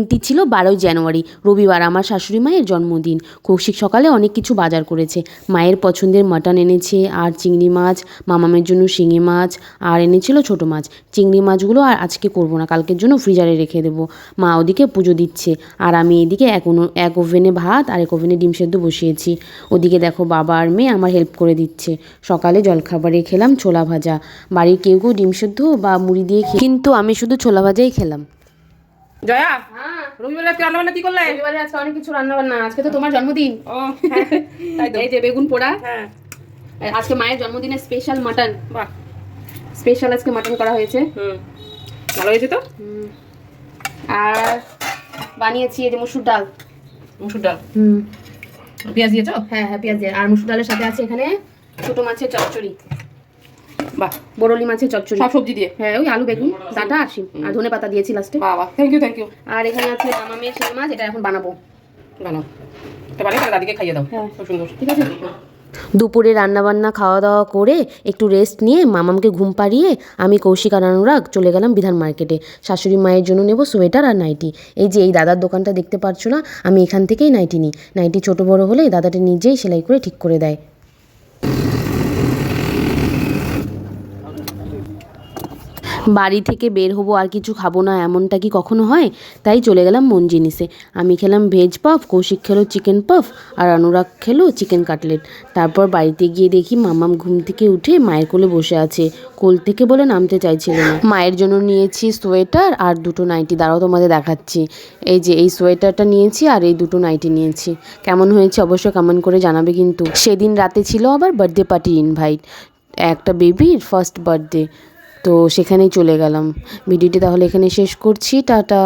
দিনটি ছিল 12ই জানুয়ারি, রবিবার, আমার শাশুড়ি মায়ের জন্মদিন। কৌশিক সকালে অনেক কিছু বাজার করেছে। মায়ের পছন্দের মাটন এনেছে আর চিংড়ি মাছ, মামামের জন্য শিঙি মাছ আর এনেছিল ছোটো মাছ। চিংড়ি মাছগুলো আর আজকে করবো না, কালকের জন্য ফ্রিজারে রেখে দেবো। মা ওদিকে পুজো দিচ্ছে আর আমি এদিকে এক ওভেনে ভাত আর এক ওভেনে ডিম সেদ্ধ বসিয়েছি। ওদিকে দেখো বাবা আর মেয়ে আমার হেল্প করে দিচ্ছে। সকালে জলখাবারে খেলাম ছোলা ভাজা। বাড়ির কেউ কেউ ডিম সেদ্ধ বা মুড়ি দিয়ে কিন্তু আমি শুধু ছোলা ভাজাই খেলাম। জয়া, রবিবারে আজকে রান্না বান্না কি করলে? রবিবারে আজকে অনেক কিছু রান্না বান্না, আজকে তো তোমার জন্মদিন। ও তাই তো। এই যে বেগুন পোড়া, হ্যাঁ আজকে মায়ের জন্মদিনে স্পেশাল মাটন। বাহ, স্পেশাল আজকে মাটন করা হয়েছে। ভালো হয়েছে তো। আর বানিয়েছি এই যে মসুর ডাল। মুসুর ডাল, পেঁয়াজ দিয়েছো? হ্যাঁ হ্যাঁ, পেঁয়াজ দিয়ে। আর মসুর ডালের সাথে আছে এখানে ছোট মাছের চচ্চড়ি, বাহ, বরলি মাছের চচ্চড়ি, সব সবজি দিয়ে। হ্যাঁ ওই আলু বেগুন ডাঁটা আর শিম আর ধনে পাতা দিয়েছি লাস্টে। বাহ বাহ, থ্যাংক ইউ থ্যাংক ইউ। আর এখানে আছে মামামের শিঙি মাছ, এটা এখন বানাবো। বানাও, এটা বানিয়ে তাহলে দাদিকে খাইয়ে দাও। হ্যাঁ খুব সুন্দর, ঠিক আছে। দুপুরে রান্নাবান্না খাওয়া দাওয়া করে একটু রেস্ট নিয়ে মামামকে ঘুম পাড়িয়ে আমি কৌশিক আর অনুরাগ চলে গেলাম বিধান মার্কেটে। শাশুড়ি মায়ের জন্য নেব সোয়েটার আর নাইটি। এই যে এই দাদার দোকানটা দেখতে পাচ্ছ না, আমি এখান থেকেই নাইটি নিই। নাইটি ছোটো বড় হলে দাদাটা নিজেই সেলাই করে ঠিক করে দেয়। বাড়ি থেকে বের হবো আর কিছু খাবো না এমনটা কি কখনো হয়? তাই চলে গেলাম মন জিনিসে। আমি খেলাম ভেজ পাফ, কৌশিক খেলো চিকেন পাফ আর অনুরাগ খেলো চিকেন কাটলেট। তারপর বাড়িতে গিয়ে দেখি মামাম ঘুম থেকে উঠে মায়ের কোলে বসে আছে। কোল থেকে বলে নামতে চাইছিল না। মায়ের জন্য নিয়েছি সোয়েটার আর দুটো নাইটি, দাঁড়াও তোমাদের দেখাচ্ছি। এই যে এই সোয়েটারটা নিয়েছি আর এই দুটো নাইটি নিয়েছি। কেমন হয়েছে অবশ্যই কমেন্ট করে জানাবে কিন্তু। সেদিন রাতে ছিল আবার বার্থডে পার্টির ইনভাইট, একটা বেবির ফার্স্ট বার্থডে, তো সেখানেই চলে গেলাম। ভিডিওটি তাহলে এখানে শেষ করছি, টাটা।